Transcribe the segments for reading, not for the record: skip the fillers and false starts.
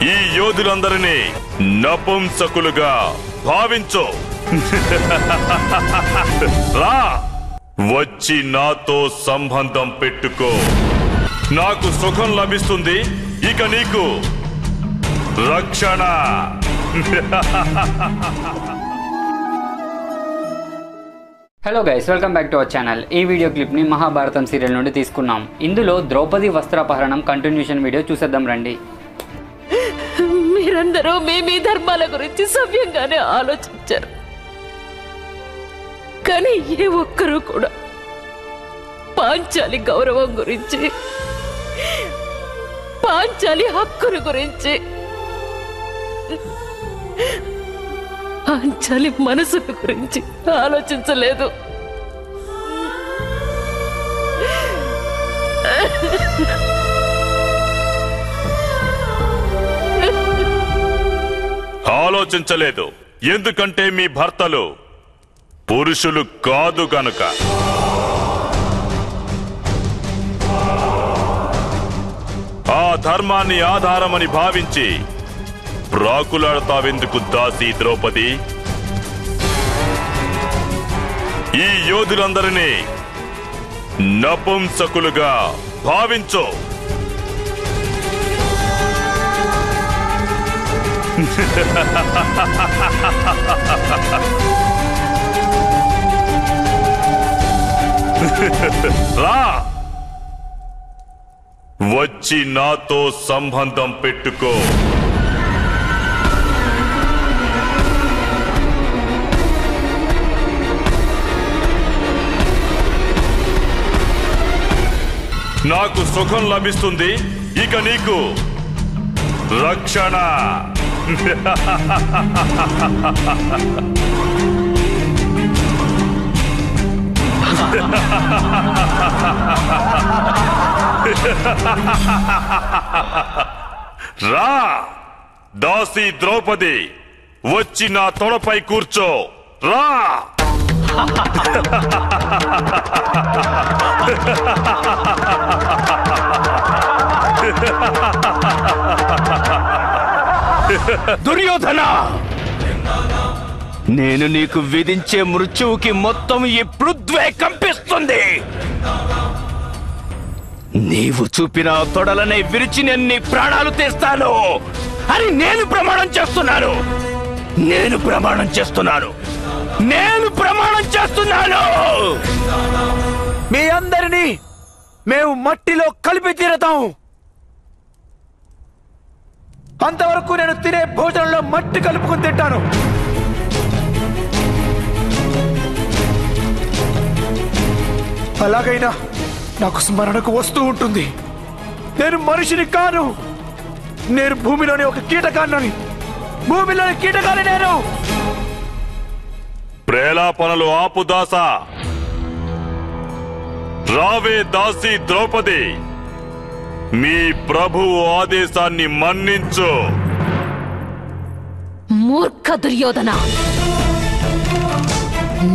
ఈ యోధులందరినీ నపుంసకులుగా భావించు. రా, వచ్చి నాతో సంబంధం పెట్టుకో. నాకు సుఖం లభిస్తుంది, ఇక నీకు రక్షణ. Hello guys, welcome back to our channel. ఈ వీడియో క్లిప్ని మహాభారతం సీరియల్ నుండి తీసుకున్నాం. ఇందులో ద్రౌపది వస్త్రాపహరణం కంటిన్యూషన్ వీడియో చూసేద్దాం రండి. మీరందరూ మీ ధర్మాల గురించి సవ్యంగానే ఆలోచించారు, కానీ ఏ ఒక్కరూ కూడా పాంచాలి గౌరవం గురించి, పాంచాలి హక్కుల గురించి, పాంచాలి మనసుల గురించి ఆలోచించలేదు. ఆలోచించలేదు ఎందుకంటే మీ భర్తలు పురుషులు కాదు గనుక. ఆ ధర్మాన్ని ఆధారమని భావించి ప్రాకులాడతావెందుకు దాసి ద్రౌపది? ఈ యోధులందరినీ నపుంసకులుగా భావించు. రా, వచ్చి నాతో సంబంధం పెట్టుకో. నాకు సుఖం లభిస్తుంది, ఇక నీకు రక్షణ. రా, దాసి ద్రౌపది, వచ్చి నా తొడపై కూర్చో. రా. దుర్యోధన, నేను నీకు విధించే మృత్యువుకి మొత్తం ఈ పృథ్వీ కంపిస్తుంది. నీవు చూపిన తొడలనే విరిచి నేను నీ ప్రాణాలు తీస్తాను అని నేను ప్రమాణం చేస్తున్నాను. నేను ప్రమాణం చేస్తున్నాను. నేను ప్రమాణం చేస్తున్నాను. మీ అందరినీ మేము మట్టిలో కలిపి తీరతాం. అంతవరకు నేను తినే భోజనంలో మట్టి కలుపుకుని తింటాను. అలాగైనా నాకు స్మరణకు వస్తూ ఉంటుంది, నేను మనిషిని కాను, నేను భూమిలోని ఒక కీటకాన్ని. భూమిలోని కీటకాన్ని నేను. ప్రేలాపనలు ఆపు దాస. రావే దాసి ద్రౌపది, మీ ప్రభువు ఆదేశాన్ని మన్నించు. మూర్ఖ దుర్యోధన,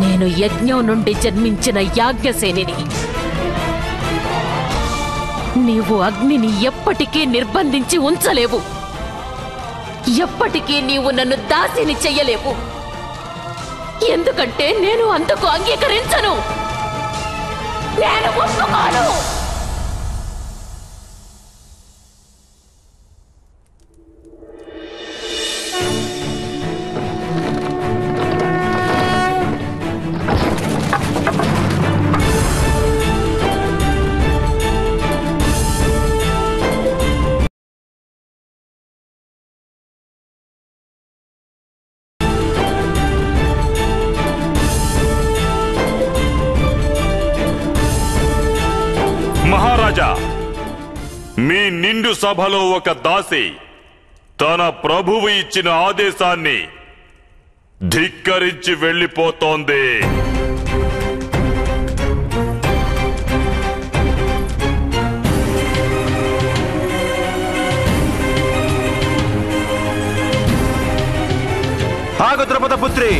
నేను యజ్ఞం నుండి జన్మించిన యాజ్ఞసేనిని. నీవు అగ్నిని ఎప్పటికీ నిర్బంధించి ఉంచలేవు. ఎప్పటికీ నీవు నన్ను దాసిని చెయ్యలేవు. ఎందుకంటే నేను అందుకు అంగీకరించను. నేను ఒప్పుకోను. మహారాజా, మీ నిండు సభలో ఒక దాసి తన ప్రభువు ఇచ్చిన ఆదేశాన్ని ధిక్కరించి వెళ్ళిపోతోంది. ఆగు ద్రౌపదపుత్రి,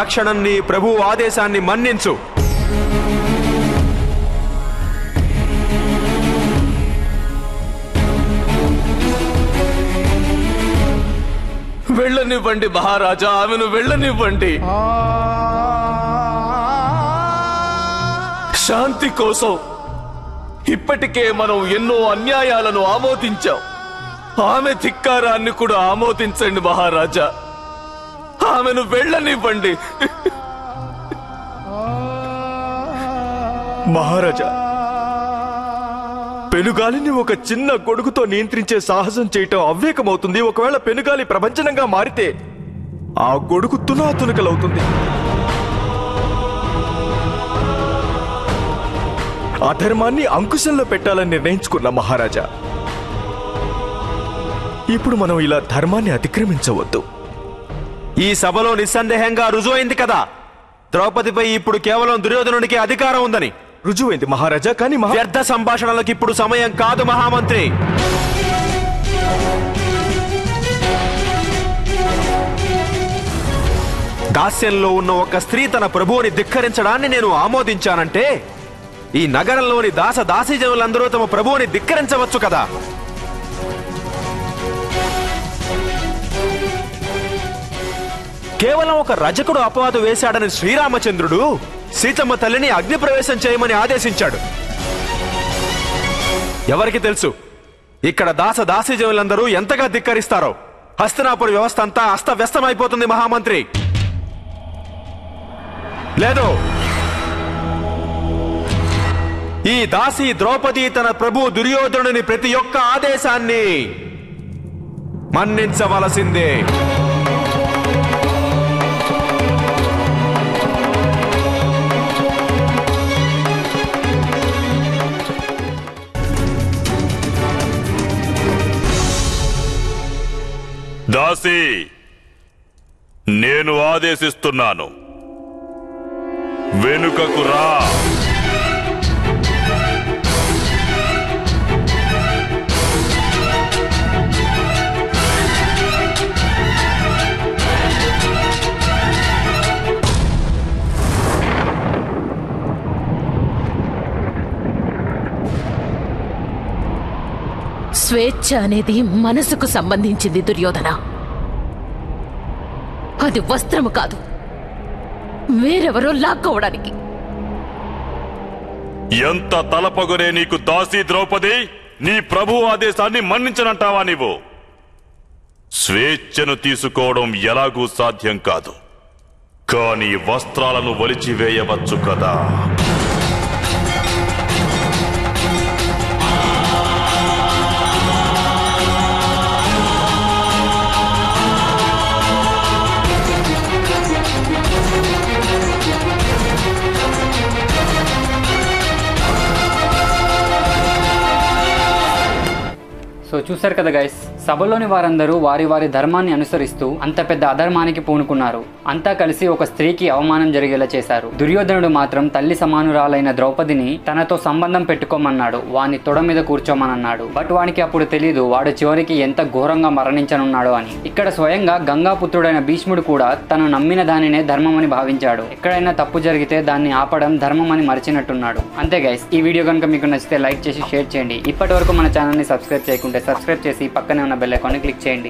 తక్షణం నీ ప్రభు ఆదేశాన్ని మన్నించు. వెళ్ళనివ్వండి మహారాజా, ఆమెను వెళ్ళనివ్వండి. శాంతి కోసం ఇప్పటికే మనం ఎన్నో అన్యాయాలను ఆమోదించాం. ఆమె ధిక్కారాన్ని కూడా ఆమోదించండి మహారాజా, ఆమెను వెళ్ళనివ్వండి. మహారాజా, పెనుగాలిని ఒక చిన్న గొడుగుతో నియంత్రించే సాహసం చేయటం అవ్వేకమవుతుంది. ఒకవేళ పెనుగాలి ప్రపంచనంగా మారితే ఆ గొడుగు తునాతునకలవుతుంది. అధర్మాన్ని అంకుశంలో పెట్టాలని నిర్ణయించుకున్న మహారాజా, ఇప్పుడు మనం ఇలా ధర్మాన్ని అతిక్రమించవద్దు. ఈ సభలో నిస్సందేహంగా రుజువైంది కదా, ద్రౌపదిపై ఇప్పుడు కేవలం దుర్యోధనుడికి అధికారం ఉందని. రుజువైంది మహారాజా, కానీ వ్యర్థ సంభాషణలకు ఇప్పుడు సమయం కాదు మహామంత్రి. దాస్యంలో ఉన్న ఒక స్త్రీ తన ప్రభువుని ధిక్కరించడాన్ని నేను ఆమోదించానంటే ఈ నగరంలోని దాసీజనులందరూ తమ ప్రభువుని ధిక్కరించవచ్చు కదా. కేవలం ఒక రజకుడు అపవాదు వేశాడని శ్రీరామచంద్రుడు సీతమ్మ తల్లిని అగ్నిప్రవేశం చేయమని ఆదేశించాడు. ఎవరికి తెలుసు ఇక్కడ దాసీజనులందరూ ఎంతగా ధిక్కరిస్తారో. హస్తినాపురి వ్యవస్థ అంతా అస్తవ్యస్తమైపోతుంది మహామంత్రి. లేదు, ఈ దాసి ద్రౌపది తన ప్రభు దుర్యోధనుని ప్రతి ఒక్క ఆదేశాన్ని మన్నించవలసిందే. దాసి, నేను ఆదేశిస్తున్నాను, వెనుకకు రా. స్వేచ్ఛ అనేది మనసుకు సంబంధించింది దుర్యోధన. అది వస్త్రము కాదు, వేరెవరో లాక్కోవడానికి. ఎంత తలపగునే నీకు దాసి ద్రౌపది, నీ ప్రభు ఆదేశాన్ని మన్నించనంటావా నీవు? స్వేచ్ఛను తీసుకోవడం ఎలాగూ సాధ్యం కాదు, కానీ వస్త్రాలను ఒలిచివేయవచ్చు కదా. సో చూశారు కదా గైస్, సభలోని వారందరూ వారి వారి ధర్మాన్ని అనుసరిస్తూ అంత పెద్ద అధర్మానికి పూనుకున్నారు. అంతా కలిసి ఒక స్త్రీకి అవమానం జరిగేలా చేశారు. దుర్యోధనుడు మాత్రం తల్లి సమానురాలైన ద్రౌపదిని తనతో సంబంధం పెట్టుకోమన్నాడు, వాని తొడ మీద కూర్చోమన్నాడు. బట్ వానికి అప్పుడు తెలీదు వాడు చివరికి ఎంత ఘోరంగా మరణించనున్నాడో అని. ఇక్కడ స్వయంగా గంగాపుత్రుడైన భీష్ముడు కూడా తను నమ్మిన దానినే ధర్మమని భావించాడు. ఎక్కడైనా తప్పు జరిగితే దాన్ని ఆపడం ధర్మం అని మరిచినట్టున్నాడు. అంతే గైస్, ఈ వీడియో కనుక మీకు నచ్చితే లైక్ చేసి షేర్ చేయండి. ఇప్పటి వరకు మన ఛానల్ని సబ్స్క్రైబ్ చేయకుంటే సబ్స్క్రైబ్ చేసి పక్కనే ఉన్న బెల్ ఐకాన్ని క్లిక్ చేయండి.